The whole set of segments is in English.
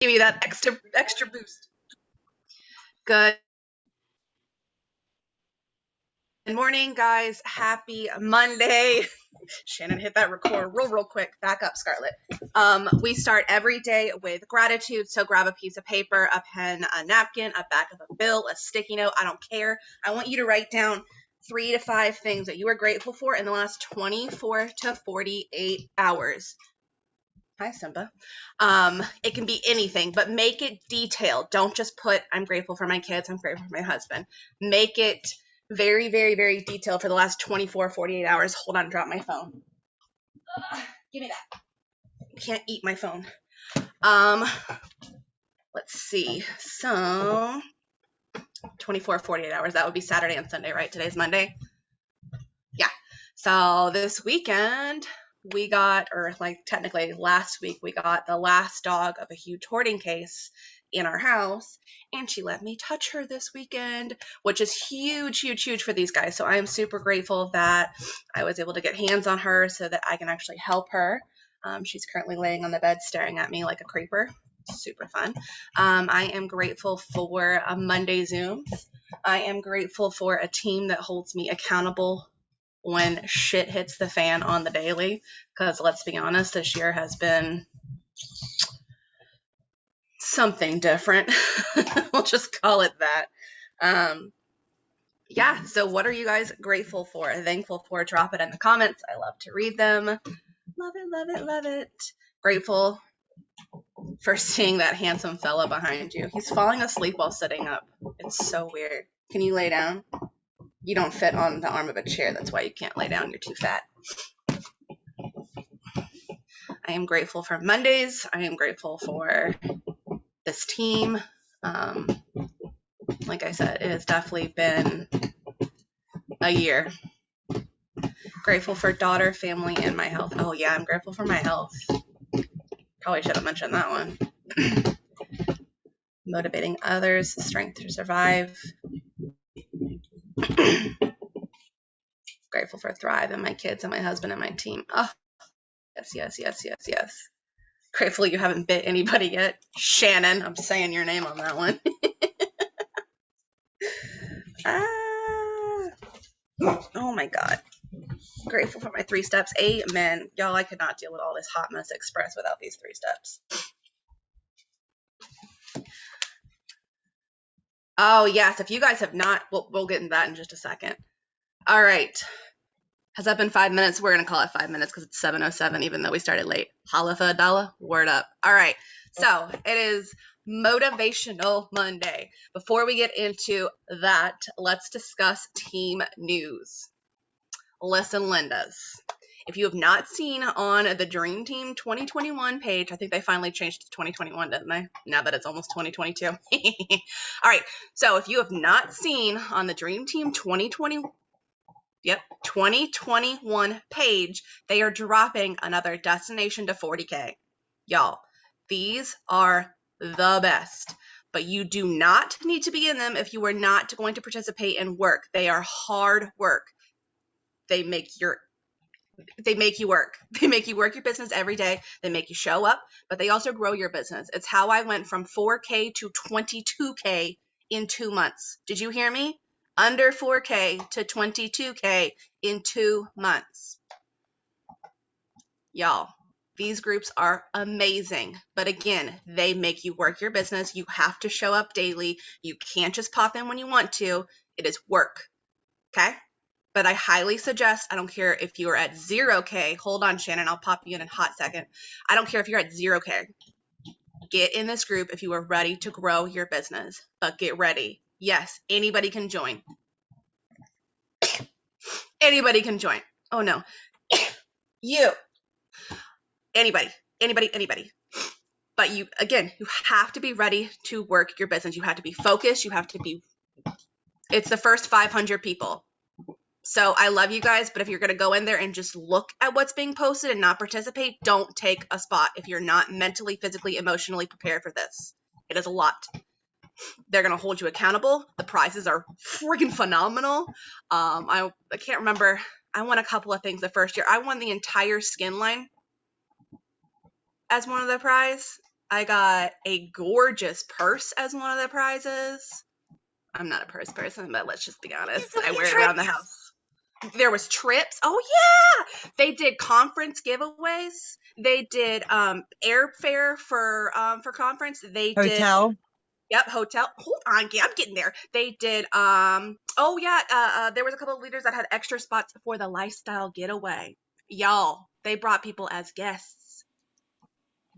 Give me that extra boost. Good morning, guys. Happy Monday. Shannon, hit that record real quick. Back up, Scarlett. We start every day with gratitude. So grab a piece of paper, a pen, a napkin, a back of a bill, a sticky note. I don't care. I want you to write down 3 to 5 things that you are grateful for in the last 24 to 48 hours. Hi, Simba. It can be anything, but make it detailed. Don't just put, I'm grateful for my kids, I'm grateful for my husband. Make it very, very, very detailed for the last 24, 48 hours. Hold on, drop my phone. Give me that. Can't eat my phone. Let's see. So 24, 48 hours. That would be Saturday and Sunday, right? Today's Monday. Yeah. So this weekend we got, or like technically last week, we got the last dog of a huge hoarding case in our house, and she let me touch her this weekend, which is huge, huge, huge for these guys. So I am super grateful that I was able to get hands on her so that I can actually help her. She's currently laying on the bed staring at me like a creeper. Super fun. I am grateful for a Monday Zoom. I am grateful for a team that holds me accountable when shit hits the fan on the daily, because let's be honest, this year has been something different. We'll just call it that. Yeah, so what are you guys grateful for, thankful for? Drop it in the comments. I love to read them. Love it, love it, love it. Grateful for seeing that handsome fella behind you. He's falling asleep while sitting up. It's so weird. Can you lay down? You don't fit on the arm of a chair. That's why you can't lay down. You're too fat. I am grateful for Mondays. I am grateful for this team. Like I said, it has definitely been a year. Grateful for daughter, family, and my health. Oh yeah, I'm grateful for my health. Probably should have mentioned that one. Motivating others, strength to survive. Grateful for Thrive and my kids and my husband and my team. Oh, yes, yes, yes, yes, yes. Grateful you haven't bit anybody yet. Shannon, I'm saying your name on that one. Oh my God. Grateful for my 3 steps. Amen. Y'all, I could not deal with all this Hot Mess Express without these 3 steps. Oh, yes. If you guys have not, we'll get into that in just a second. All right. Has that been 5 minutes? We're going to call it 5 minutes because it's 7:07, even though we started late. Holla for a dollar. Word up. All right. So it is Motivational Monday. Before we get into that, let's discuss team news. Listen, Lindas. If you have not seen on the Dream Team 2021 page, I think they finally changed to 2021, didn't they? Now that it's almost 2022. All right. So if you have not seen on the Dream Team 2021 page, they are dropping another Destination to 40K. Y'all, these are the best. But you do not need to be in them if you are not going to participate in work. They are hard work. They make you work. They make you work your business every day. They make you show up, but they also grow your business. It's how I went from 4K to 22K in 2 months. Did you hear me? Under 4K to 22K in 2 months. Y'all, these groups are amazing. But again, they make you work your business. You have to show up daily. You can't just pop in when you want to. It is work. Okay? But I highly suggest, I don't care if you are at 0K. Hold on, Shannon. I'll pop you in a hot second. I don't care if you're at 0K. Get in this group if you are ready to grow your business. But get ready. Yes, anybody can join. Anybody can join. Oh, no. You. Anybody. But you, again, you have to be ready to work your business. You have to be focused. You have to be, it's the first 500 people. So I love you guys, but if you're going to go in there and just look at what's being posted and not participate, don't take a spot if you're not mentally, physically, emotionally prepared for this. It is a lot. They're going to hold you accountable. The prizes are freaking phenomenal. I can't remember. I won a couple of things the first year. I won the entire skin line as one of the prize. I got a gorgeous purse as one of the prizes. I'm not a purse person, but let's just be honest. I wear it around the house. There was trips. Oh yeah, they did conference giveaways. They did airfare for conference. They did Hotel. Yep, hotel. Hold on, I'm getting there. They did oh yeah, there was a couple of leaders that had extra spots for the lifestyle getaway. Y'all, they brought people as guests.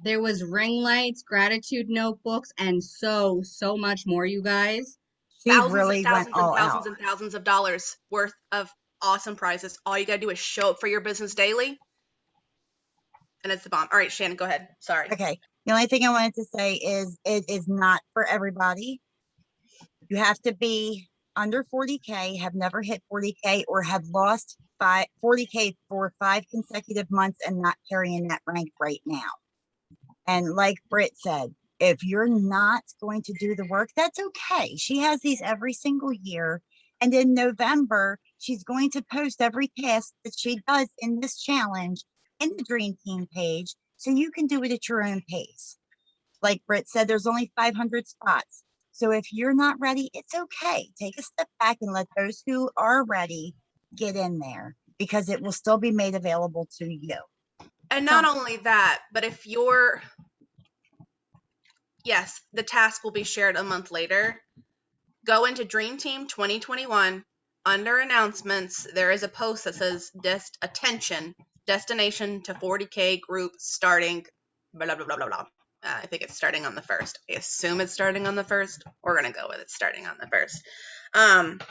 There was ring lights, gratitude notebooks, and so much more, you guys. She really went all out. And thousands of dollars worth of awesome prizes. All you gotta do is show up for your business daily, and it's the bomb. All right, Shannon, go ahead. Sorry. Okay. The only thing I wanted to say is it is not for everybody. You have to be under 40K, have never hit 40K, or have lost 40K for 5 consecutive months and not carrying that rank right now. And like Britt said, if you're not going to do the work, that's okay. She has these every single year. And in November, she's going to post every task that she does in this challenge in the Dream Team page, so you can do it at your own pace. Like Britt said, there's only 500 spots. So if you're not ready, it's okay. Take a step back and let those who are ready get in there, because it will still be made available to you. And not only that, but if you're, yes, the task will be shared a month later. Go into Dream Team 2021. Under announcements, there is a post that says attention, destination to 40K group starting blah, blah, blah, blah, blah. I think it's starting on the 1st. I assume it's starting on the 1st. We're going to go with it starting on the 1st.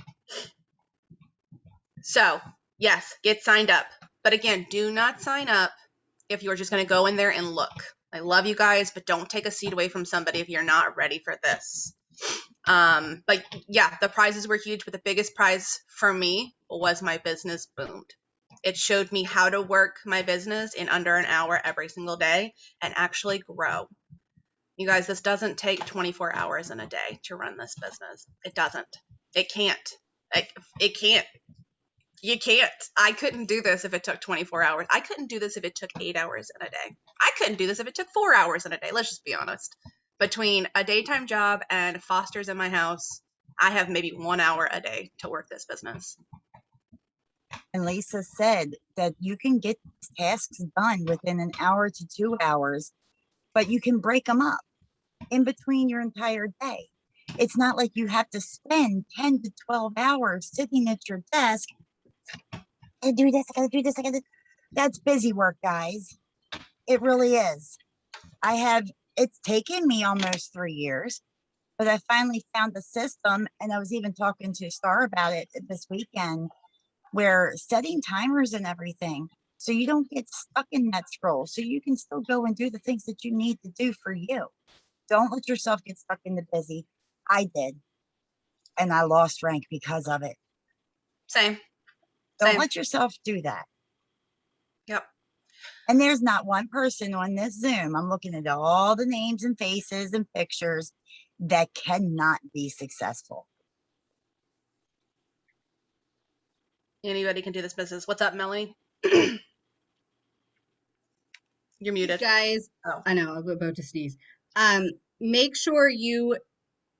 So, yes, get signed up. But again, do not sign up if you're just going to go in there and look. I love you guys, but don't take a seat away from somebody if you're not ready for this. But yeah, the prizes were huge, but the biggest prize for me was my business boomed. It showed me how to work my business in under an hour every single day and actually grow. You guys, this doesn't take 24 hours in a day to run this business. It doesn't. It can't. It can't. You can't. I couldn't do this if it took 24 hours. I couldn't do this if it took 8 hours in a day. I couldn't do this if it took 4 hours in a day. Let's just be honest. Between a daytime job and fosters in my house, I have maybe 1 hour a day to work this business. And Lisa said that you can get these tasks done within an hour to 2 hours, but you can break them up in between your entire day. It's not like you have to spend 10 to 12 hours sitting at your desk and do this, I gotta do this, I gotta. That's busy work, guys. It really is. It's taken me almost 3 years, but I finally found the system, and I was even talking to Star about it this weekend, where setting timers and everything, so you don't get stuck in that scroll, so you can still go and do the things that you need to do for you. Don't let yourself get stuck in the busy. I did, and I lost rank because of it. Same. Don't let yourself do that. Yep. And there's not one person on this Zoom, I'm looking at all the names and faces and pictures, that cannot be successful. Anybody can do this business. What's up, Melanie? You're muted. Guys, oh. I know, I'm about to sneeze. Make sure you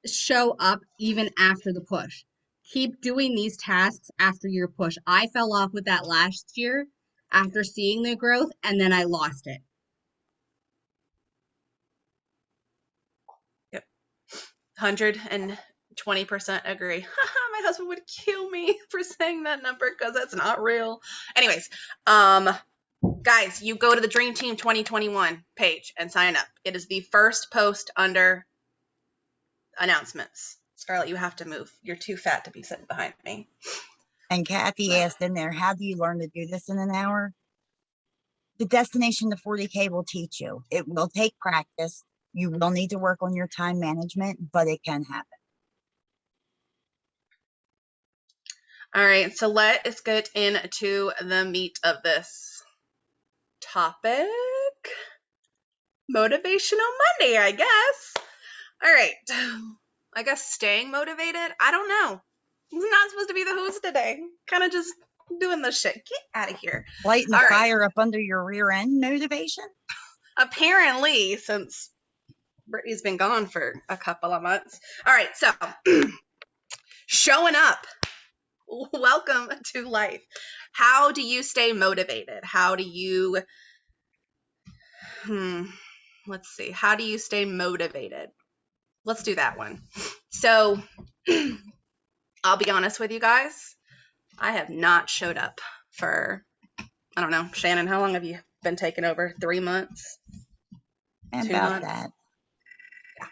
show up even after the push. Keep doing these tasks after your push. I fell off with that last year after seeing the growth, and then I lost it. Yep. 120% agree. My husband would kill me for saying that number because that's not real. Anyways, guys, you go to the Dream Team 2021 page and sign up. It is the first post under announcements. Scarlett, you have to move. You're too fat to be sitting behind me. And Kathy asked in there, how do you learn to do this in an hour? The destination to 40K will teach you. It will take practice. You will need to work on your time management, but it can happen. All right, so let's get into the meat of this topic. Motivational Monday, I guess. All right. I guess staying motivated. I don't know. I'm not supposed to be the host today. Kind of just doing this shit. Get out of here. Lighting the fire up under your rear end motivation? Apparently, since Brittany's been gone for a couple of months. All right, so showing up. Welcome to life. How do you stay motivated? How do you, let's see. How do you stay motivated? Let's do that one. So I'll be honest with you guys. I have not showed up for, I don't know, Shannon, how long have you been taking over? 3 months? And 2 about months? that. Yeah.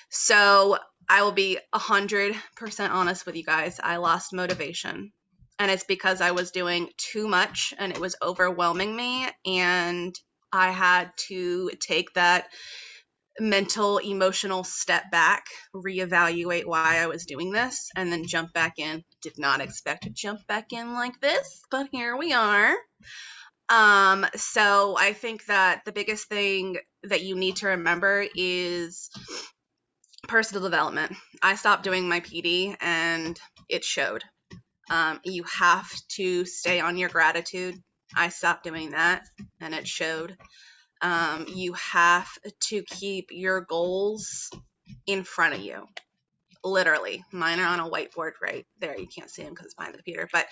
So I will be 100% honest with you guys. I lost motivation. And it's because I was doing too much and it was overwhelming me. And I had to take that mental, emotional step back, reevaluate why I was doing this, and then jump back in. Did not expect to jump back in like this, but here we are. So I think that the biggest thing that you need to remember is personal development. I stopped doing my PD and it showed. You have to stay on your gratitude. I stopped doing that and it showed. You have to keep your goals in front of you. Literally. Mine are on a whiteboard right there. You can't see them because it's behind the computer, but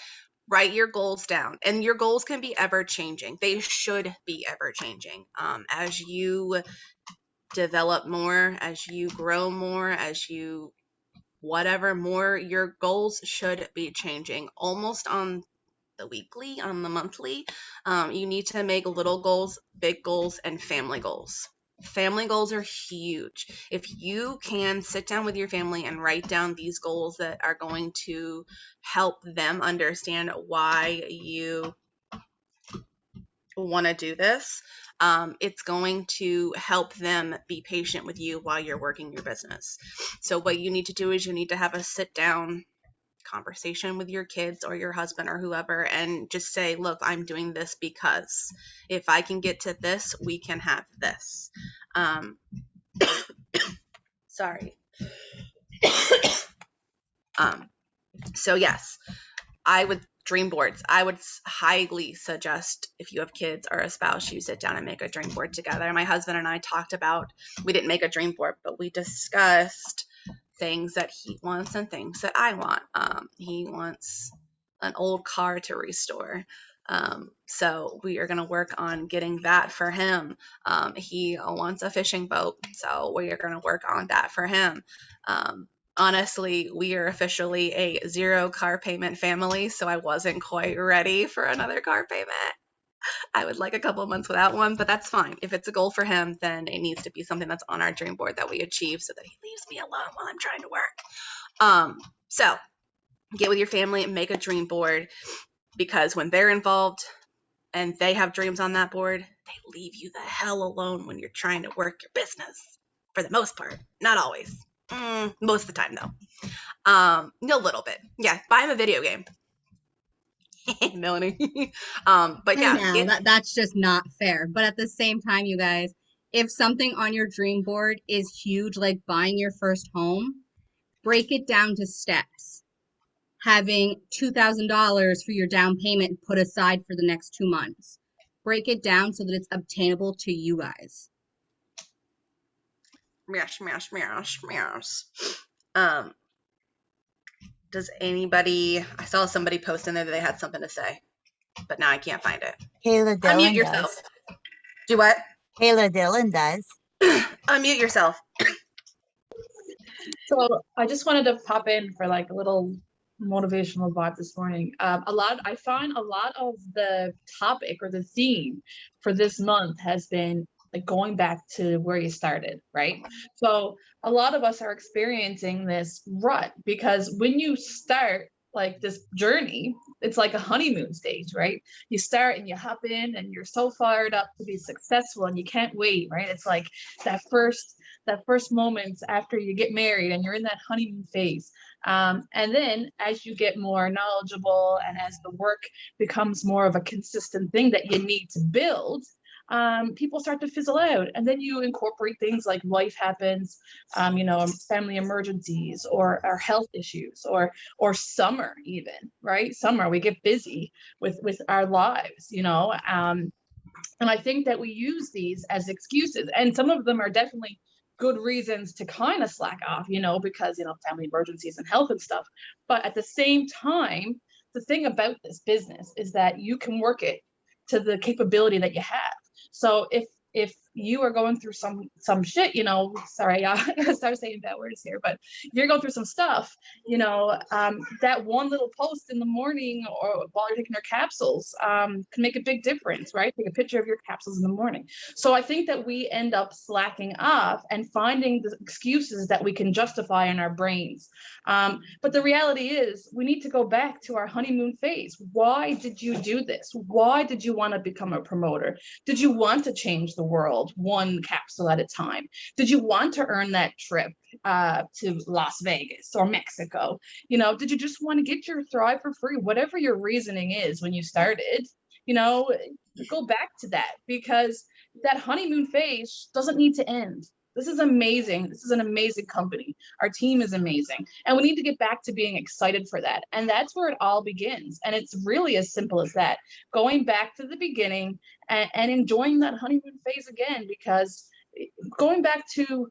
write your goals down. And your goals can be ever changing. They should be ever changing. As you develop more, as you grow more, as you whatever more, your goals should be changing almost on the weekly, on the monthly. You need to make little goals, big goals, and family goals. Family goals are huge. If you can sit down with your family and write down these goals that are going to help them understand why you want to do this, it's going to help them be patient with you while you're working your business. So what you need to do is you need to have a sit down conversation with your kids or your husband or whoever and just say, look, I'm doing this because if I can get to this, we can have this. Sorry. So yes, I would dream boards. I would highly suggest if you have kids or a spouse, you sit down and make a dream board together. My husband and I talked about, we didn't make a dream board, but we discussed things that he wants and things that I want. He wants an old car to restore. So we are going to work on getting that for him. He wants a fishing boat. So we are going to work on that for him. Honestly, we are officially a 0 car payment family, so I wasn't quite ready for another car payment. I would like a couple of months without one, but that's fine. If it's a goal for him, then it needs to be something that's on our dream board that we achieve so that he leaves me alone while I'm trying to work. So get with your family and make a dream board, because when they're involved and they have dreams on that board, they leave you the hell alone when you're trying to work your business, for the most part. Not always. Most of the time, though. A little bit. Yeah, buy him a video game. Melanie. But yeah. I know, that's just not fair. But at the same time, you guys, if something on your dream board is huge, like buying your first home, break it down to steps. Having $2,000 for your down payment put aside for the next 2 months. Break it down so that it's obtainable to you guys. Does anybody, I saw somebody post in there that they had something to say, but now I can't find it. Kayla Dillon Unmute yourself. does. Do what? Kayla Dillon does. Unmute yourself. So I just wanted to pop in for like a little motivational vibe this morning. I find a lot of the topic or the theme for this month has been like going back to where you started, right? So a lot of us are experiencing this rut because when you start like this journey, it's like a honeymoon stage, right? You start and you hop in and you're so fired up to be successful and you can't wait, right? It's like that first moments after you get married and you're in that honeymoon phase. And then as you get more knowledgeable and as the work becomes more of a consistent thing that you need to build, people start to fizzle out. And then you incorporate things like life happens, family emergencies or health issues or summer even, right? Summer, we get busy with our lives, and I think that we use these as excuses, and some of them are definitely good reasons to kind of slack off, because, family emergencies and health and stuff. But at the same time, the thing about this business is that you can work it to the capability that you have. So if you are going through some shit, sorry, I start saying bad words here, but if you're going through some stuff, that one little post in the morning or while you're taking your capsules can make a big difference, right? Take a picture of your capsules in the morning. So I think that we end up slacking off and finding the excuses that we can justify in our brains. But the reality is we need to go back to our honeymoon phase. Why did you do this? Why did you want to become a promoter? Did you want to change the world one capsule at a time? Did you want to earn that trip to Las Vegas or Mexico? Did you just want to get your Thrive for free? Whatever your reasoning is when you started, go back to that, because that honeymoon phase doesn't need to end. This is amazing. This is an amazing company. Our team is amazing. And we need to get back to being excited for that. And that's where it all begins. And it's really as simple as that. Going back to the beginning and enjoying that honeymoon phase again, because going back to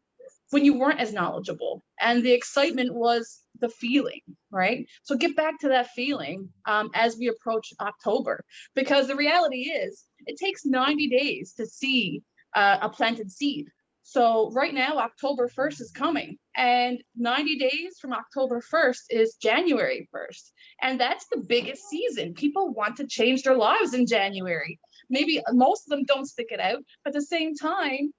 when you weren't as knowledgeable and the excitement was the feeling, right? So get back to that feeling as we approach October, because the reality is it takes 90 days to see a planted seed. So right now, October 1st is coming, and 90 days from October 1st is January 1st. And that's the biggest season. People want to change their lives in January. Maybe most of them don't stick it out, but at the same time,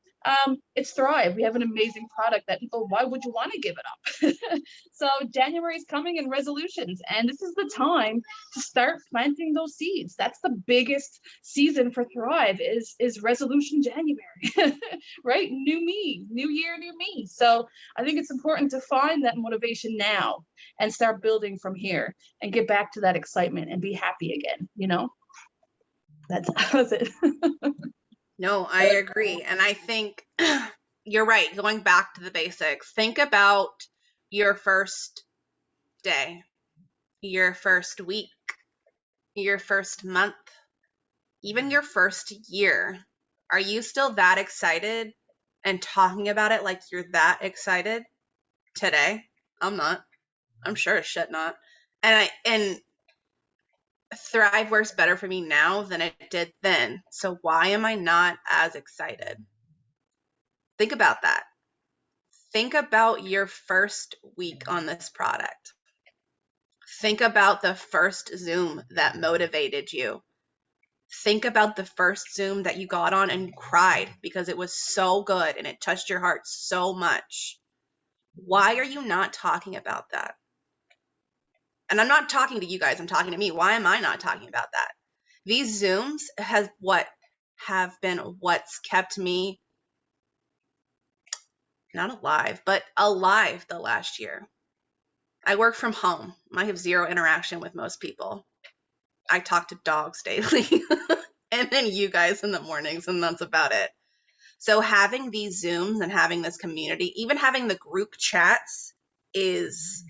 it's Thrive. We have an amazing product that people, why would you want to give it up? So January is coming in resolutions, and this is the time to start planting those seeds. That's the biggest season for Thrive is resolution January, right? New me, new year, new me. So I think it's important to find that motivation now and start building from here and get back to that excitement and be happy again, That's it. No, I agree. And I think you're right. Going back to the basics, think about your first day, your first week, your first month, even your first year. Are you still that excited and talking about it like you're that excited today? I'm not. I'm sure as shit not. And Thrive works better for me now than it did then. So why am I not as excited? Think about that. Think about your first week on this product. Think about the first Zoom that motivated you. Think about the first Zoom that you got on and cried because it was so good and it touched your heart so much. Why are you not talking about that? And I'm not talking to you guys, I'm talking to me. Why am I not talking about that? These Zooms have been what's kept me not alive, but alive the last year. I work from home. I have zero interaction with most people. I talk to dogs daily and then you guys in the mornings, and that's about it. So having these Zooms and having this community, even having the group chats, is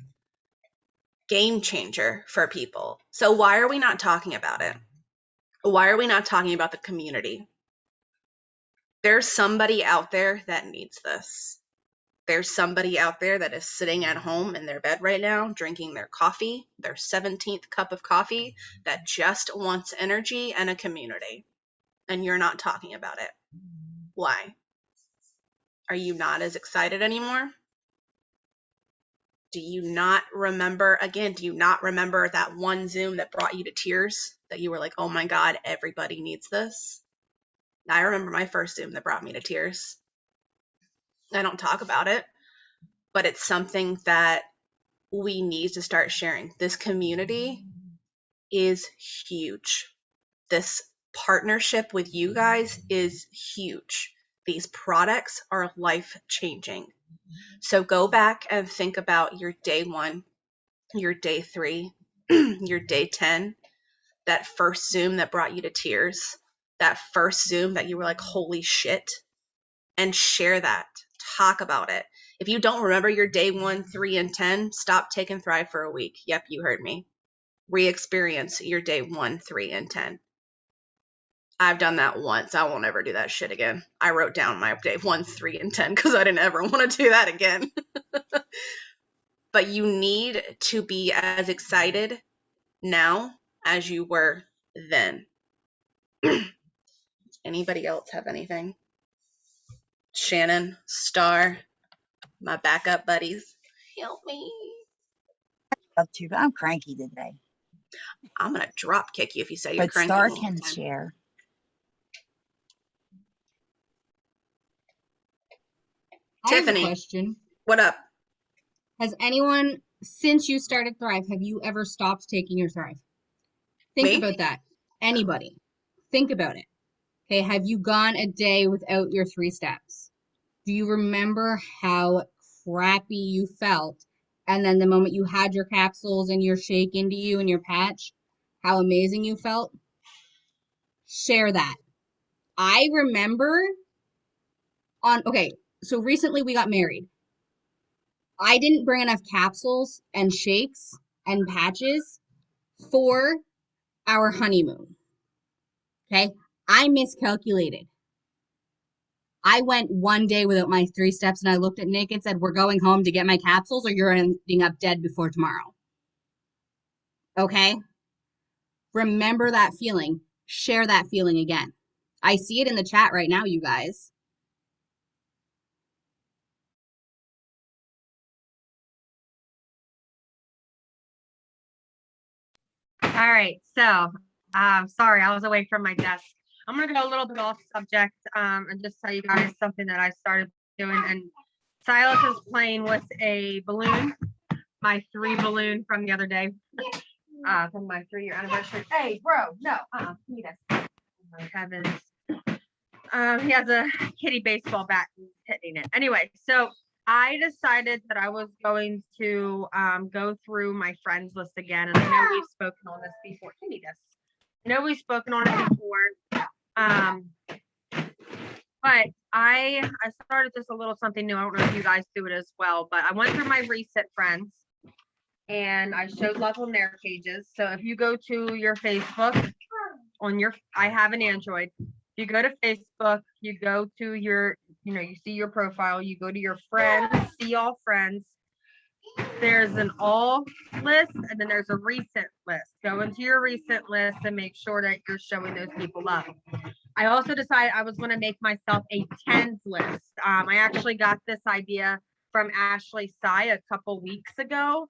game changer for people. So why are we not talking about it? Why are we not talking about the community? There's somebody out there that needs this. There's somebody out there that is sitting at home in their bed right now, drinking their coffee, their 17th cup of coffee, that just wants energy and a community. And you're not talking about it. Why? Are you not as excited anymore? Do you not remember that one Zoom that brought you to tears, that you were like, oh my God, everybody needs this? I remember my first Zoom that brought me to tears. I don't talk about it, but it's something that we need to start sharing. This community is huge. This partnership with you guys is huge. These products are life-changing. So go back and think about your day 1, your day 3, your day 10, that first Zoom that brought you to tears, that first Zoom that you were like, holy shit, and share that. Talk about it. If you don't remember your day 1, 3, and 10, stop taking Thrive for a week. Yep, you heard me. Re-experience your day 1, 3, and 10. I've done that once. I won't ever do that shit again. I wrote down my day 1, 3, and 10 because I didn't ever want to do that again. But you need to be as excited now as you were then. Anybody else have anything? Shannon, Star, my backup buddies, help me. Up to, but I'm cranky today. I'm going to drop kick you if you say you're But cranky. Star one more can time. share. I have a Tiffany, question. what up? Has anyone, since you started Thrive, have you ever stopped taking your Thrive? Think Me? about that. Anybody. Think about it. Okay, have you gone a day without your 3 steps? Do you remember how crappy you felt? And then the moment you had your capsules and your shake into you and your patch, how amazing you felt? Share that. I remember so recently we got married. I didn't bring enough capsules and shakes and patches for our honeymoon. Okay. I miscalculated. I went one day without my 3 steps and I looked at Nick and said, we're going home to get my capsules or you're ending up dead before tomorrow. Okay. Remember that feeling. Share that feeling again. I see it in the chat right now, you guys. All right, so sorry, I was away from my desk. I'm gonna go a little bit off subject and just tell you guys something that I started doing. And Silas is playing with a balloon, my 3 balloon from the other day, from my 3-year anniversary. Hey, bro, no, give me this. Oh my heavens. He has a kitty baseball bat and he's hitting it. Anyway, so I decided that I was going to go through my friends list again. And I know we've spoken on this before. Give me this. I know we've spoken on it before. But I started just a little something new. I don't know if you guys do it as well, but I went through my recent friends and I showed love on their pages. So if you go to your Facebook I have an Android. You go to Facebook, you go to your, you see your profile, you go to your friends, see all friends. There's an all list and then there's a recent list. Go into your recent list and make sure that you're showing those people love. I also decided I was going to make myself a 10s list. I actually got this idea from Ashley Skye a couple weeks ago.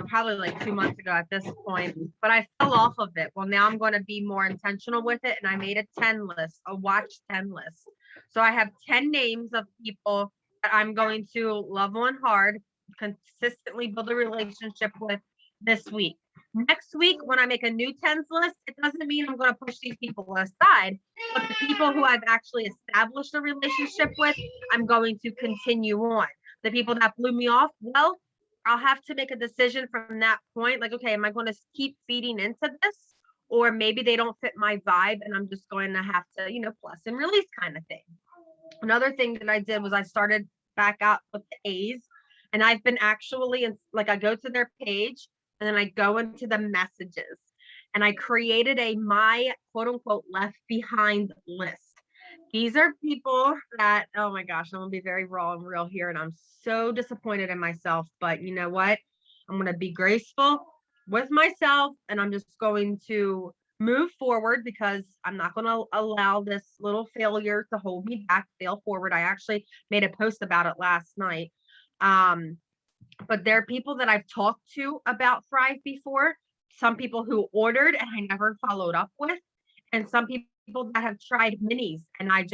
Probably like 2 months ago at this point, but I fell off of it. Well, now I'm going to be more intentional with it. And I made a 10 list, a watch 10 list. So I have 10 names of people that I'm going to love on hard, consistently build a relationship with this week. Next week, when I make a new 10s list, it doesn't mean I'm going to push these people aside, but the people who I've actually established a relationship with, I'm going to continue on. The people that blew me off, well, I'll have to make a decision from that point. Like, okay, am I going to keep feeding into this? Or maybe they don't fit my vibe and I'm just going to have to, plus and release kind of thing. Another thing that I did was I started back out with the A's. And I've been actually, I go to their page and then I go into the messages. And I created a my quote unquote left behind list. These are people that, oh my gosh, I'm going to be very raw and real here. And I'm so disappointed in myself. But you know what? I'm going to be graceful with myself. And I'm just going to move forward because I'm not going to allow this little failure to hold me back, fail forward. I actually made a post about it last night. But there are people that I've talked to about Thrive before. Some people who ordered and I never followed up with. And some people that have tried minis and I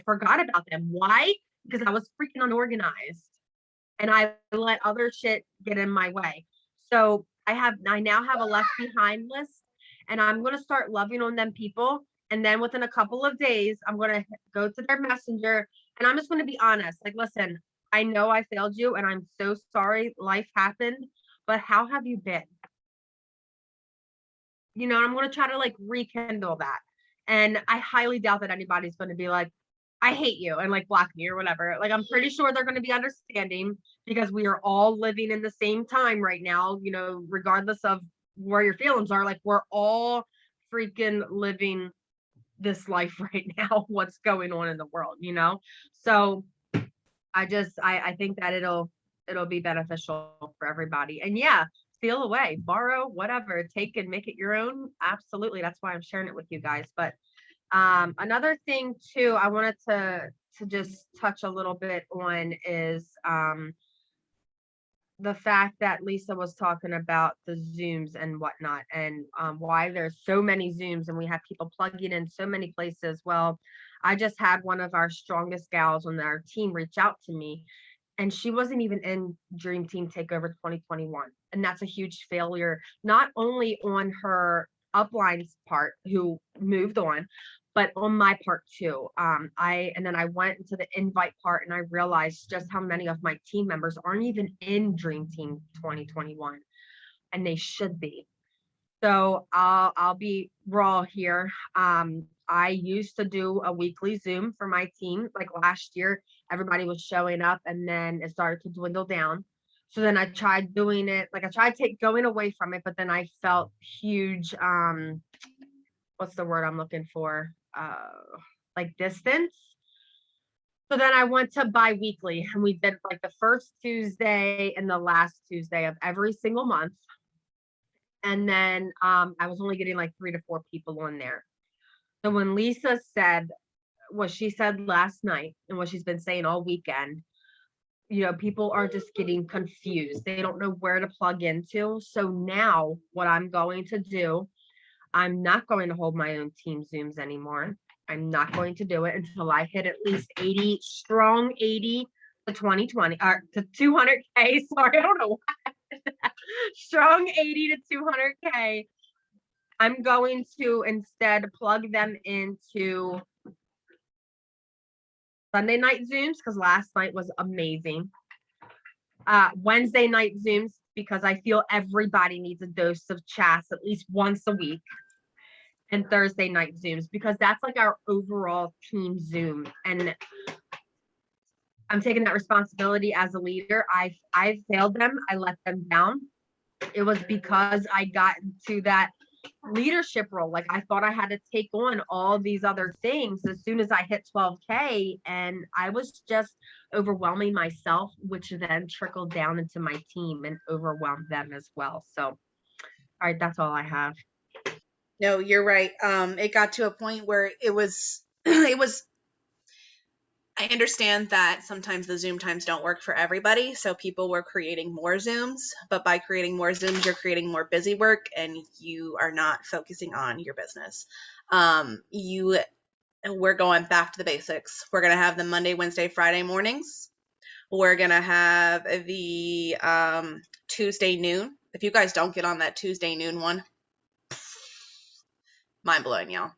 forgot about them. Why? Because I was freaking unorganized and I let other shit get in my way. So I now have a left behind list and I'm going to start loving on them people. And then within a couple of days, I'm going to go to their messenger and I'm just going to be honest. Like, listen, I know I failed you and I'm so sorry. Life happened, but how have you been? I'm going to try to rekindle that. And I highly doubt that anybody's going to be like, I hate you and block me or whatever. I'm pretty sure they're going to be understanding because we are all living in the same time right now, regardless of where your feelings are. We're all freaking living this life right now, what's going on in the world, you know? So I think that it'll be beneficial for everybody. And yeah, steal away, borrow, whatever, take and make it your own. Absolutely. That's why I'm sharing it with you guys. But another thing too, I wanted to just touch a little bit on is the fact that Lisa was talking about the Zooms and whatnot, and why there's so many Zooms and we have people plugging in so many places. Well, I just had one of our strongest gals on our team reach out to me, and she wasn't even in Dream Team Takeover 2021. And that's a huge failure, not only on her upline's part, who moved on, but on my part too. And then I went into the invite part and I realized just how many of my team members aren't even in Dream Team 2021, and they should be. So I'll be raw here. I used to do a weekly Zoom for my team. Like last year, everybody was showing up and then it started to dwindle down. So then I tried doing it, like I tried going away from it, but then I felt huge, what's the word I'm looking for? Like distance. So then I went to bi-weekly, and we did like the first Tuesday and the last Tuesday of every single month. And then I was only getting like 3 to 4 people on there. So when Lisa said what she said last night and what she's been saying all weekend, you know, people are just getting confused. They don't know where to plug into. So now what I'm going to do, I'm not going to hold my own team Zooms anymore. I'm not going to do it until I hit at least 80, strong 80 to 2020, or to 200K. Sorry, I don't know why. Strong 80 to 200K. I'm going to instead plug them into Sunday night Zooms, because last night was amazing. Wednesday night Zooms, because I feel everybody needs a dose of chats at least once a week. And Thursday night Zooms, because that's like our overall team Zoom. And I'm taking that responsibility as a leader. I failed them. I let them down. It was because I got into that leadership role. Like I thought I had to take on all these other things as soon as I hit 12K, and I was just overwhelming myself, which then trickled down into my team and overwhelmed them as well. So, all right, that's all I have. No, you're right. It got to a point where it was I understand that sometimes the Zoom times don't work for everybody, so people were creating more Zooms, but by creating more Zooms, you're creating more busy work and you are not focusing on your business. We're going back to the basics. We're going to have the Monday, Wednesday, Friday mornings. We're going to have the Tuesday noon. If you guys don't get on that Tuesday noon one, mind blowing, y'all.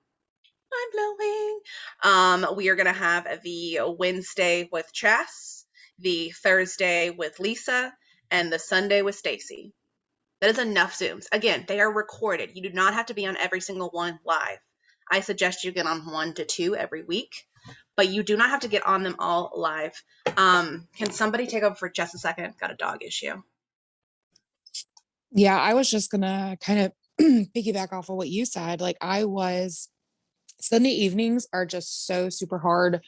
Mind blowing. We are going to have the Wednesday with Chess, the Thursday with Lisa, and the Sunday with Stacy. That is enough Zooms. Again, they are recorded. You do not have to be on every single one live. I suggest you get on 1 to 2 every week, but you do not have to get on them all live. Can somebody take over for just a second? Got a dog issue. Yeah, I was just gonna kind of piggyback off of what you said. Like Sunday evenings are just so super hard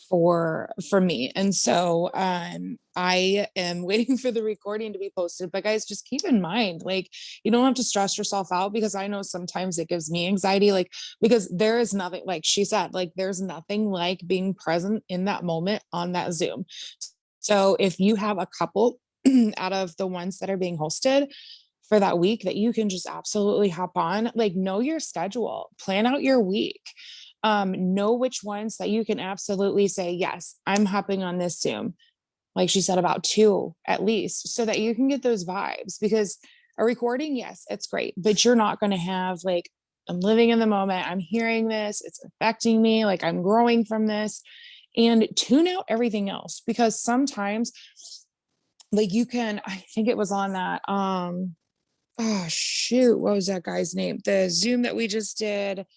for me. And so I am waiting for the recording to be posted. But guys, just keep in mind, like, you don't have to stress yourself out, because I know sometimes it gives me anxiety, like, because there is nothing, like she said, like there's nothing like being present in that moment on that Zoom. So if you have a couple out of the ones that are being hosted for that week that you can just absolutely hop on, like know your schedule, plan out your week, know which ones that you can absolutely say, yes, I'm hopping on this Zoom. Like she said, about 2 at least, so that you can get those vibes, because a recording, yes, it's great, but you're not going to have like, I'm living in the moment. I'm hearing this. It's affecting me. Like I'm growing from this. And tune out everything else, because sometimes like you can, I think it was on that, oh shoot, what was that guy's name? The Zoom that we just did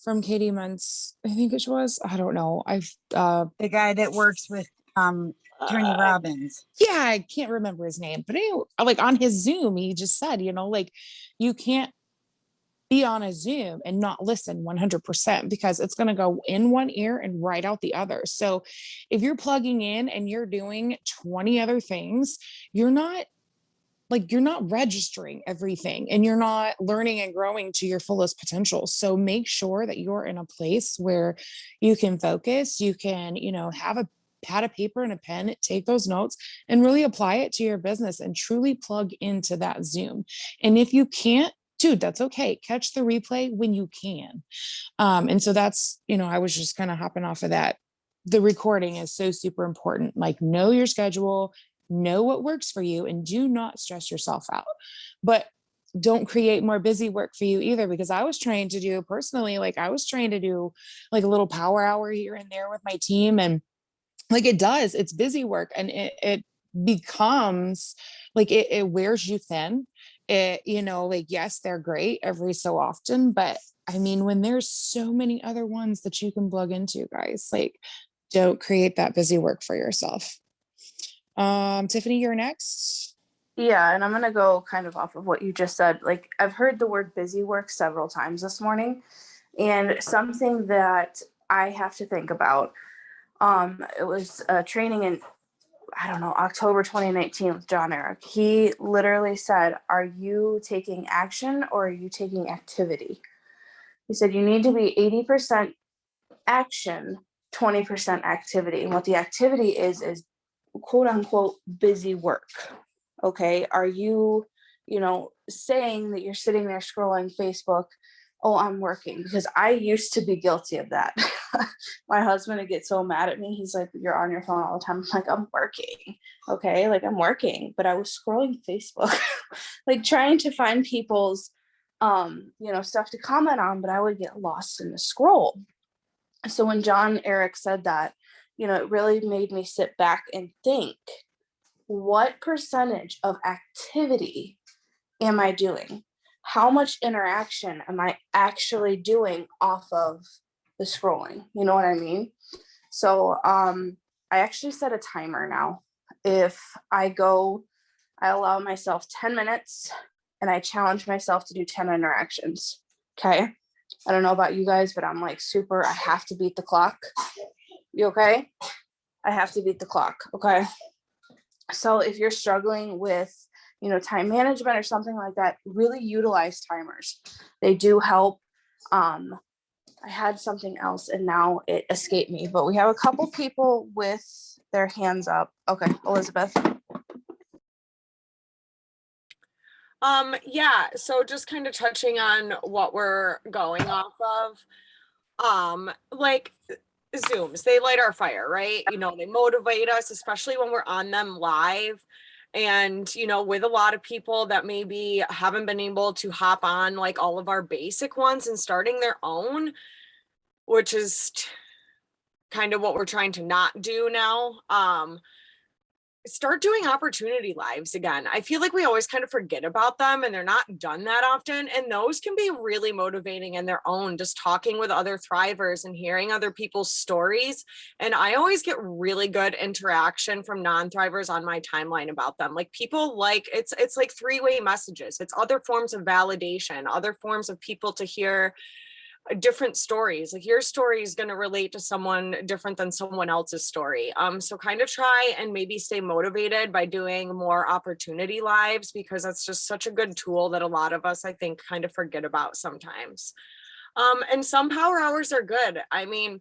from Katie Muntz, I think it was, I don't know. The guy that works with Tony Robbins. Yeah, I can't remember his name, but anyway, like on his Zoom, he just said, you know, like you can't be on a Zoom and not listen 100% because it's going to go in one ear and right out the other. So if you're plugging in and you're doing 20 other things, you're not registering everything and you're not learning and growing to your fullest potential. So make sure that you're in a place where you can focus, you can, have a pad of paper and a pen, take those notes and really apply it to your business and truly plug into that Zoom. And if you can't, dude, that's okay. Catch the replay when you can. And so that's, I was just kind of hopping off of that. The recording is so super important. Like, know your schedule, know what works for you, and do not stress yourself out. But don't create more busy work for you either, because I was trying to do personally, like I was trying to do like a little power hour here and there with my team. And like it's busy work, and it becomes like it wears you thin. Like, yes, they're great every so often, but I mean, when there's so many other ones that you can plug into, guys, like, don't create that busy work for yourself. Tiffany, you're next. Yeah, and I'm going to go kind of off of what you just said. Like, I've heard the word busy work several times this morning, and something that I have to think about, it was a training in, I don't know, October 2019 with John Eric. He literally said, are you taking action or are you taking activity? He said, you need to be 80% action, 20% activity. And what the activity is quote unquote busy work. Okay. Are you, saying that you're sitting there scrolling Facebook, oh, I'm working? Because I used to be guilty of that. My husband would get so mad at me. He's like, you're on your phone all the time. I'm like, I'm working. Okay. Like, I'm working, but I was scrolling Facebook, like trying to find people's, stuff to comment on, but I would get lost in the scroll. So when John Eric said that, it really made me sit back and think, what percentage of activity am I doing? How much interaction am I actually doing off of the scrolling? You know what I mean? So I actually set a timer now. If I allow myself 10 minutes and I challenge myself to do 10 interactions. Okay. I don't know about you guys, but I'm like I have to beat the clock. You okay? I have to beat the clock. Okay. So if you're struggling with, time management or something like that, really utilize timers. They do help. I had something else and now it escaped me, but we have a couple people with their hands up. Okay, Elizabeth. Yeah, so just kind of touching on what we're going off of. Like Zooms, they light our fire, right? They motivate us, especially when we're on them live. And, with a lot of people that maybe haven't been able to hop on like all of our basic ones and starting their own, which is kind of what we're trying to not do now. Start doing opportunity lives again. I feel like we always kind of forget about them and they're not done that often. And those can be really motivating in their own, just talking with other thrivers and hearing other people's stories. And I always get really good interaction from non-thrivers on my timeline about them. Like, people it's like three-way messages. It's other forms of validation, other forms of people to hear different stories. Like, your story is going to relate to someone different than someone else's story. So kind of try and maybe stay motivated by doing more opportunity lives, because that's just such a good tool that a lot of us, I think, kind of forget about sometimes. And some power hours are good. I mean,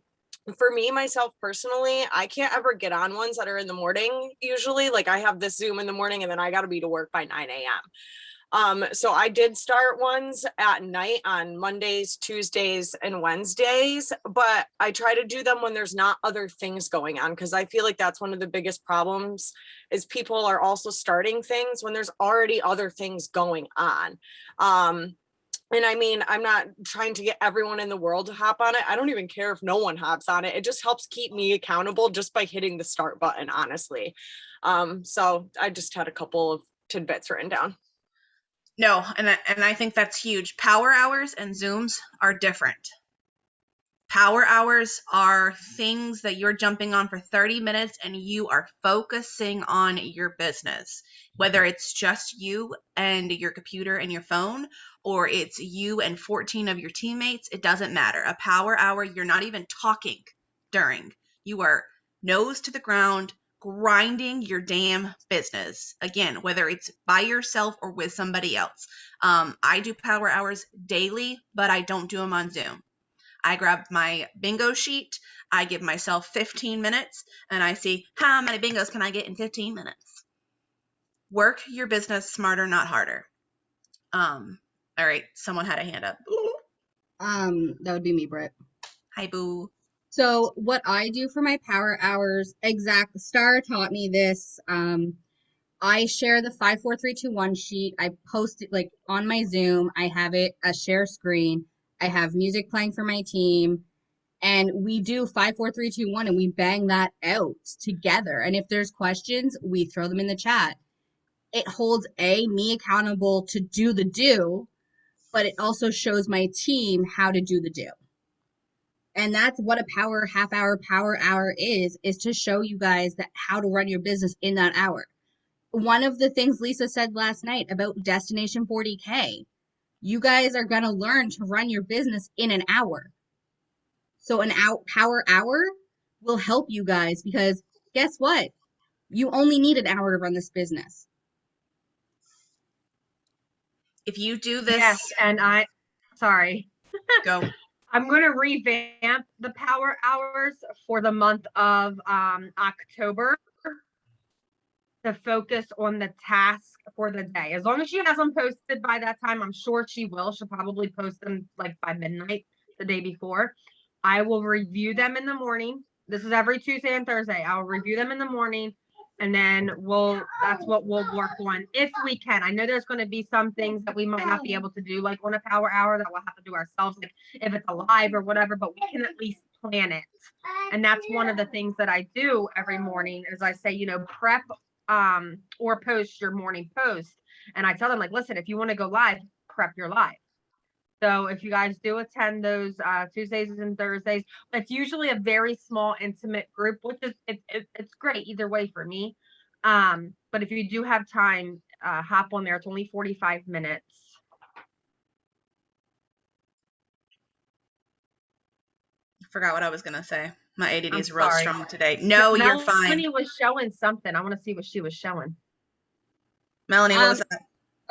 for me, myself personally, I can't ever get on ones that are in the morning. Usually, like, I have this Zoom in the morning and then I got to be to work by 9 a.m. So I did start ones at night on Mondays, Tuesdays, and Wednesdays, but I try to do them when there's not other things going on, because I feel like that's one of the biggest problems is people are also starting things when there's already other things going on. And I mean, I'm not trying to get everyone in the world to hop on it. I don't even care if no one hops on it. It just helps keep me accountable just by hitting the start button, honestly. So I just had a couple of tidbits written down. No, and I think that's huge. Power hours and Zooms are different. Power hours are things that you're jumping on for 30 minutes and you are focusing on your business, whether it's just you and your computer and your phone, or it's you and 14 of your teammates, it doesn't matter. A power hour, you're not even talking during. You are nose to the ground, grinding your damn business. Again, whether it's by yourself or with somebody else. I do power hours daily, but I don't do them on Zoom. I grab my bingo sheet, I give myself 15 minutes, and I see how many bingos can I get in 15 minutes. Work your business smarter, not harder. All right, someone had a hand up. That would be me, Britt. Hi, boo. So what I do for my power hours, Star taught me this. I share the 5, 4, 3, 2, 1 sheet. I post it like on my Zoom. I have it a share screen. I have music playing for my team. And we do 5, 4, 3, 2, 1, and we bang that out together. And if there's questions, we throw them in the chat. It holds me accountable to do the do, but it also shows my team how to do the do. And that's what a half hour power hour is to show you guys that how to run your business in that hour. One of the things Lisa said last night about Destination 40K, you guys are going to learn to run your business in an hour. So an power hour will help you guys because guess what? You only need an hour to run this business. If you do this, Yes, and sorry. Go. I'm going to revamp the power hours for the month of October to focus on the task for the day. As long as she has them posted by that time, I'm sure she will. She'll probably post them like by midnight the day before. I will review them in the morning. This is every Tuesday and Thursday. I'll review them in the morning, and then that's what we'll work on if we can. I know there's going to be some things that we might not be able to do, like on a power hour, that we'll have to do ourselves, like if it's a live or whatever, but we can at least plan it. And that's one of the things that I do every morning is I say, prep or post your morning post. And I tell them, like, listen, if you want to go live, prep your live. So if you guys do attend those Tuesdays and Thursdays, it's usually a very small, intimate group, which is it's great either way for me. But if you do have time, hop on there. It's only 45 minutes. I forgot what I was gonna say. My ADD I'm is real sorry. strong today. No, you're fine. Melanie was showing something. I want to see what she was showing. Melanie, what was that?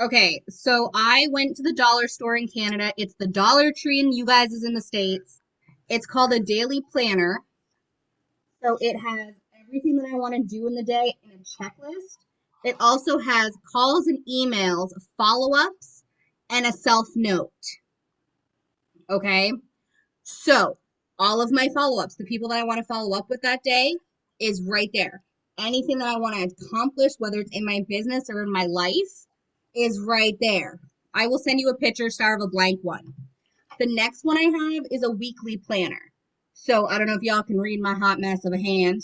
Okay, so I went to the dollar store in Canada. It's the Dollar Tree, and you guys is in the States. It's called a daily planner. So it has everything that I want to do in the day in a checklist. It also has calls and emails, follow-ups, and a self-note. Okay, so all of my follow-ups, the people that I want to follow up with that day, is right there. Anything that I want to accomplish, whether it's in my business or in my life, is right there. I will send you a picture, Star, of a blank one. The next one I have is a weekly planner. So I don't know if y'all can read my hot mess of a hand,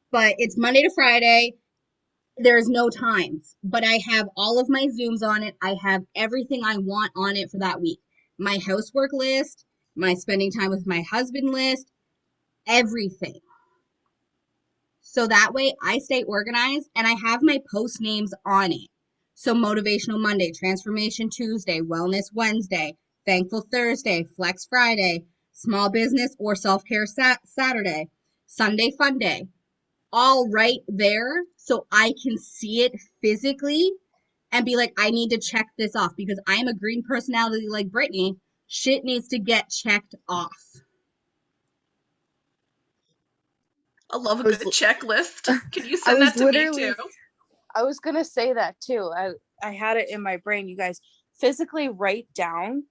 but it's Monday to Friday. There's no times, but I have all of my Zooms on it. I have everything I want on it for that week. My housework list, my spending time with my husband list, everything. So that way I stay organized and I have my post names on it. So Motivational Monday, Transformation Tuesday, Wellness Wednesday, Thankful Thursday, Flex Friday, Small Business or Self-Care Saturday, Sunday Fun Day. All right there so I can see it physically and be like, I need to check this off because I'm a green personality like Brittany. Shit needs to get checked off. I love a good checklist. Can you send that to me too? I was gonna say that too. I had it in my brain. You guys physically write down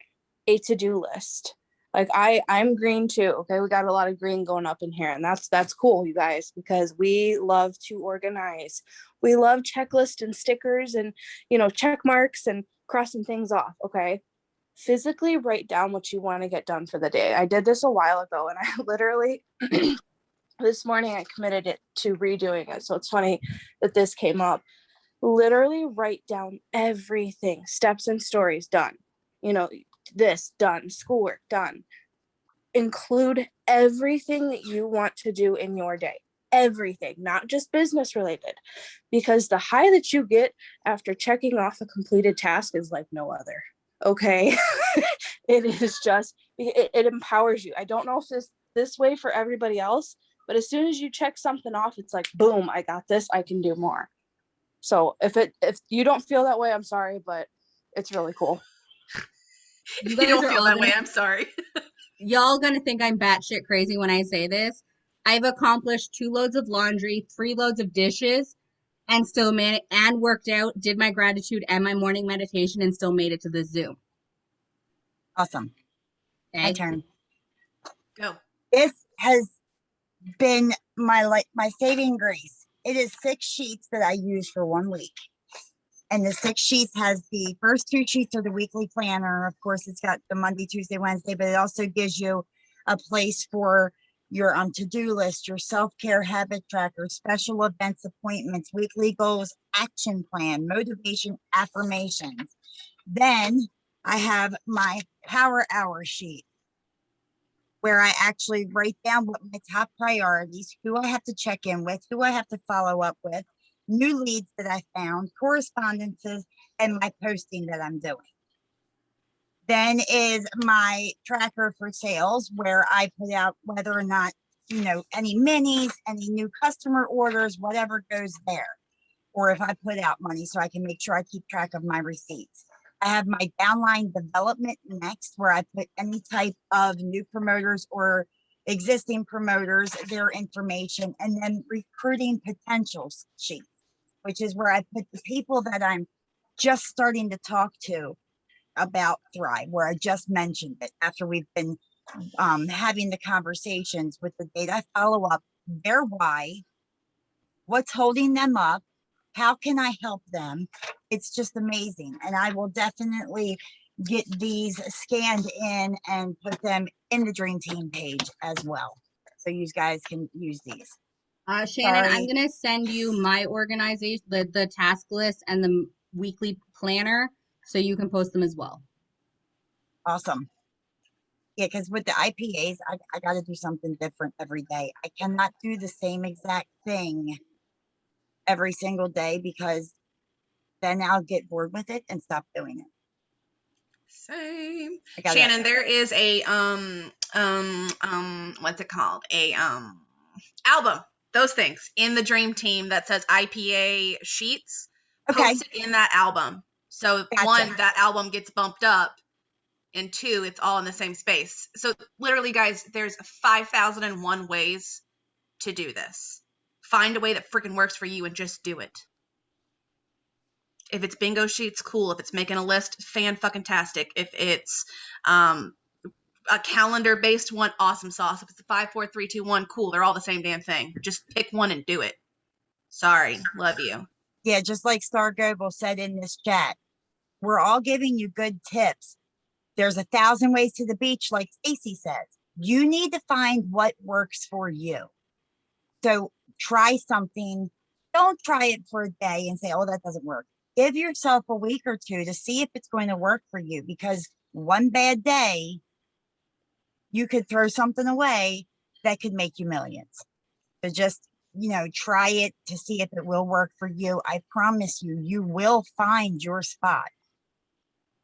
a to-do list. Like I'm green too. Okay, we got a lot of green going up in here, and that's cool, you guys, because we love to organize. We love checklists and stickers and check marks and crossing things off. Okay, physically write down what you want to get done for the day. I did this a while ago, and I literally this morning I committed it to redoing it. So it's funny that this came up. Literally write down everything, steps and stories done. This done, schoolwork done. Include everything that you want to do in your day. Everything, not just business related, because the high that you get after checking off a completed task is like no other. Okay. It is just, it empowers you. I don't know if this way for everybody else, but as soon as you check something off, it's like, boom, I got this, I can do more. So if you don't feel that way, I'm sorry, but it's really cool. You If you guys don't are feel all that gonna way, I'm sorry. y'all gonna think I'm batshit crazy when I say this. I've accomplished 2 loads of laundry, 3 loads of dishes, and still and worked out, did my gratitude and my morning meditation, and still made it to the Zoom. Awesome. My Okay. turn. Go. This has been my saving grace. It is 6 sheets that I use for 1 week. And the 6 sheets has the first 2 sheets are the weekly planner. Of course, it's got the Monday, Tuesday, Wednesday, but it also gives you a place for your to-do list, your self-care habit tracker, special events, appointments, weekly goals, action plan, motivation, affirmations. Then I have my power hour sheet where I actually write down what my top priorities, who I have to check in with, who I have to follow up with, new leads that I found, correspondences, and my posting that I'm doing. Then is my tracker for sales where I put out whether or not, any minis, any new customer orders, whatever goes there. Or if I put out money so I can make sure I keep track of my receipts. I have my downline development next where I put any type of new promoters or existing promoters, their information, and then recruiting potentials sheet, which is where I put the people that I'm just starting to talk to about Thrive, where I just mentioned it after we've been having the conversations with the data. I follow up their why, what's holding them up, how can I help them? It's just amazing. And I will definitely get these scanned in and put them in the Dream Team page as well. So you guys can use these. Shannon, I'm Sorry. gonna send you my organization, the task list and the weekly planner, so you can post them as well. Awesome. Yeah, because with the IPAs, I got to do something different every day. I cannot do the same exact thing every single day because then I'll get bored with it and stop doing it. Same. I gotta, Shannon, there is a what's it called? A album. Those things in the Dream Team that says IPA sheets. okay, Post it in that album. So Gotcha. 1, that album gets bumped up, and 2, it's all in the same space. So literally, guys, there's 5,001 ways to do this. Find a way that freaking works for you and just do it. If it's bingo sheets, cool. If it's making a list, fan-fucking-tastic. If it's a calendar-based one, awesome sauce. If it's a 5, 4, 3, 2, 1, cool. They're all the same damn thing. Just pick one and do it. Sorry. Love you. Yeah, just like Star Goebel said in this chat, we're all giving you good tips. There's 1,000 ways to the beach, like Stacy says. You need to find what works for you. So try something. Don't try it for a day and say, oh, that doesn't work. Give yourself a week or 2 to see if it's going to work for you, because one bad day, you could throw something away that could make you millions. So just, try it to see if it will work for you. I promise you, you will find your spot.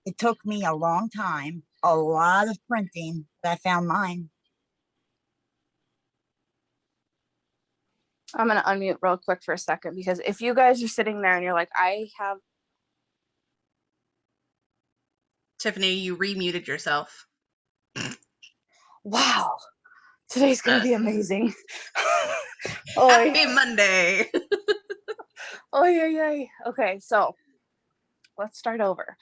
It took me a long time, a lot of printing, but I found mine. I'm going to unmute real quick for a second, because if you guys are sitting there and you're like, I have. Tiffany, you remuted yourself. Wow. Today's going to be amazing. Happy Monday. Oh, yeah. Okay, so let's start over.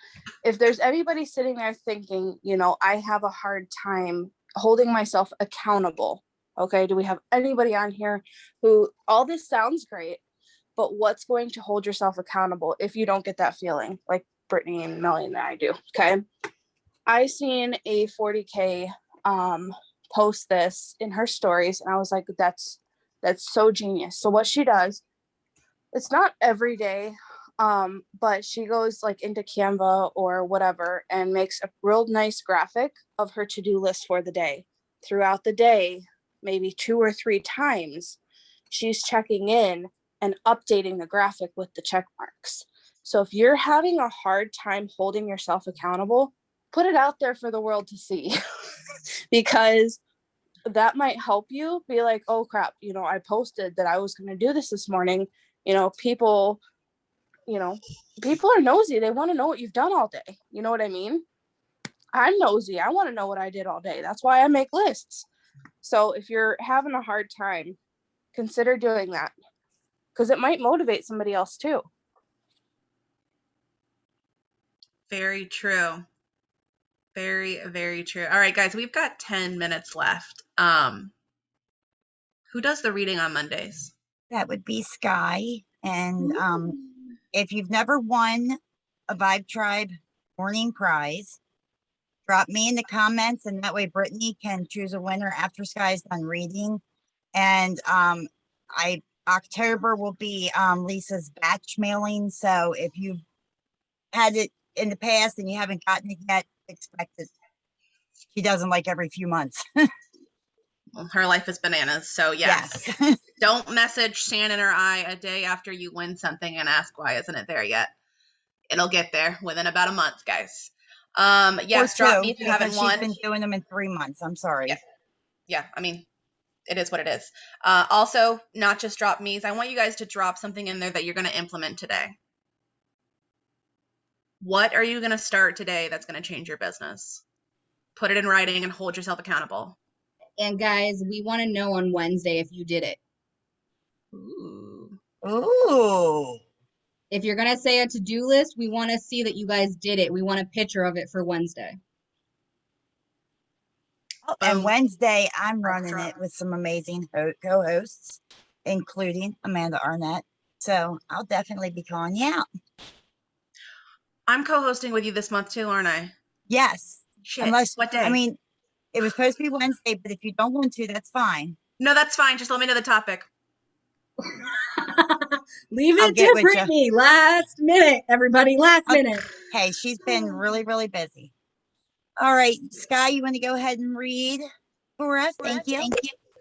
If there's anybody sitting there thinking, I have a hard time holding myself accountable. Okay, do we have anybody on here who, all this sounds great, but what's going to hold yourself accountable if you don't get that feeling like Brittany and Melanie and I do? Okay, I seen a 40K post this in her stories, and I was like, that's so genius. So what she does, it's not every day, but she goes like into Canva or whatever and makes a real nice graphic of her to-do list for the day. Throughout the day, maybe 2 or 3 times, she's checking in and updating the graphic with the check marks. So if you're having a hard time holding yourself accountable, put it out there for the world to see because that might help you be like, oh crap, I posted that I was going to do this morning. People are nosy. They want to know what you've done all day. You know what I mean? I'm nosy. I want to know what I did all day. That's why I make lists. So if you're having a hard time, consider doing that because it might motivate somebody else too. Very true. Very, very true. All right, guys, we've got 10 minutes left. Who does the reading on Mondays? That would be Skye. And if you've never won a Vibe Tribe morning prize, drop me in the comments, and that way Brittany can choose a winner after Skye's done reading. And October will be Lisa's batch mailing. So if you've had it in the past and you haven't gotten it yet, expect it. She does them like every few months. Well, her life is bananas. So yes. Don't message Shannon or I a day after you win something and ask why isn't it there yet. It'll get there within about a month, guys. Yes, drop me if you haven't won. She's been doing them in 3 months. I'm sorry. Yeah, I mean, it is what it is. Also, not just drop me's. I want you guys to drop something in there that you're going to implement today. What are you going to start today that's going to change your business? Put it in writing and hold yourself accountable. And guys, we want to know on Wednesday if you did it. Ooh. If you're going to say a to-do list, we want to see that you guys did it. We want a picture of it for Wednesday. Oh, and Wednesday, I'm running it with some amazing co-hosts, including Amanda Arnett. So I'll definitely be calling you out. I'm co-hosting with you this month too, aren't I? Yes. Shit. Unless, what day? I mean, it was supposed to be Wednesday, but if you don't want to, that's fine. No, that's fine. Just let me know the topic. Leave it to Brittany. Last minute, everybody. Last minute. Hey, she's been really, really busy. All right, Skye, you want to go ahead and read for us? Thank you.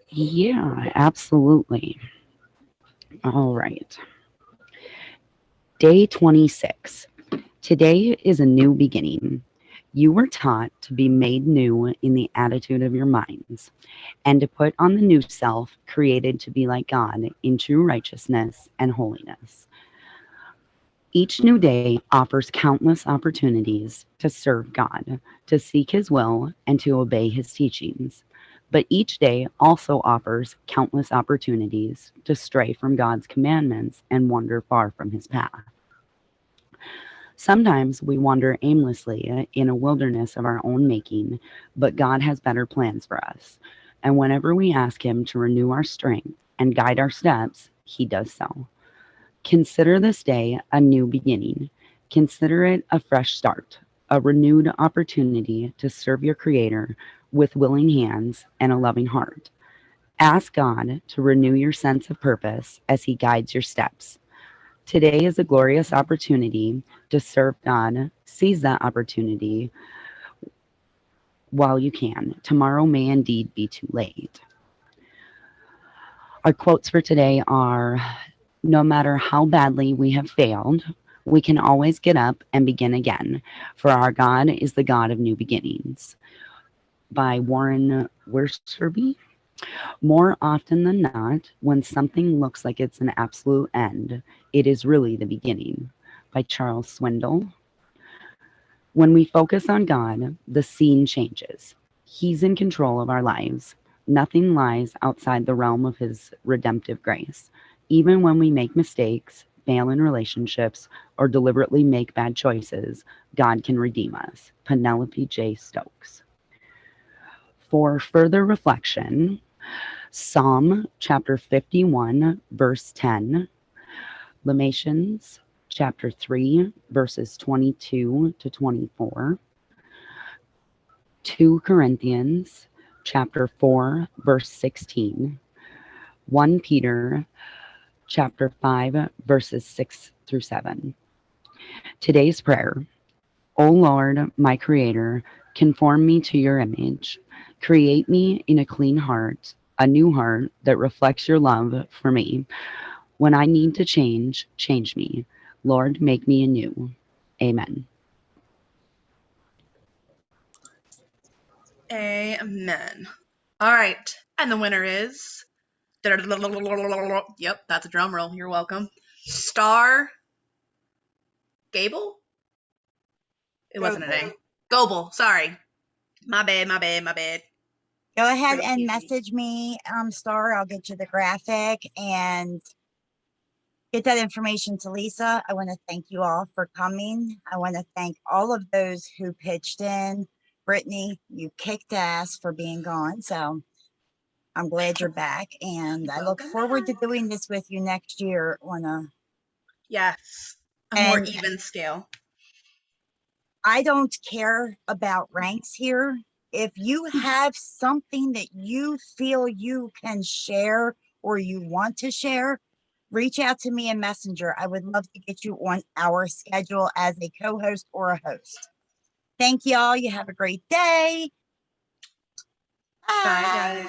Yeah, absolutely. All right. Day 26. Today is a new beginning. You were taught to be made new in the attitude of your minds, and to put on the new self created to be like God in true righteousness and holiness. Each new day offers countless opportunities to serve God, to seek His will, and to obey His teachings. But each day also offers countless opportunities to stray from God's commandments and wander far from His path. Sometimes we wander aimlessly in a wilderness of our own making, but God has better plans for us. And whenever we ask Him to renew our strength and guide our steps, He does so. Consider this day a new beginning. Consider it a fresh start, a renewed opportunity to serve your Creator with willing hands and a loving heart. Ask God to renew your sense of purpose as He guides your steps. Today is a glorious opportunity to serve God. Seize that opportunity while you can. Tomorrow may indeed be too late. Our quotes for today are, no matter how badly we have failed, we can always get up and begin again, for our God is the God of new beginnings. By Warren Wiersbe. More often than not, when something looks like it's an absolute end, it is really the beginning. By Charles Swindoll. When we focus on God, the scene changes. He's in control of our lives. Nothing lies outside the realm of His redemptive grace. Even when we make mistakes, fail in relationships, or deliberately make bad choices, God can redeem us. Penelope J. Stokes. For further reflection, Psalm chapter 51, verse 10, Lamentations chapter 3, verses 22 to 24, 2 Corinthians chapter 4, verse 16, 1 Peter chapter 5, verses 6 through 7. Today's prayer. O Lord, my Creator, conform me to your image. Create me in a clean heart, a new heart that reflects your love for me. When I need to change, change me. Lord, make me anew. Amen. Amen. All right. And the winner is. Yep, that's a drum roll. You're welcome. Star Gable? It wasn't an A. Goble. Sorry. My bad. Go ahead Pretty and easy. message me, Star. I'll get you the graphic and get that information to Lisa. I want to thank you all for coming. I want to thank all of those who pitched in. Brittany, you kicked ass for being gone. So I'm glad you're back. And I look Welcome forward to back. doing this with you next year on a Yes. A more And- even scale. I don't care about ranks here. If you have something that you feel you can share or you want to share, reach out to me in Messenger. I would love to get you on our schedule as a co-host or a host. Thank y'all. You have a great day. Bye, guys.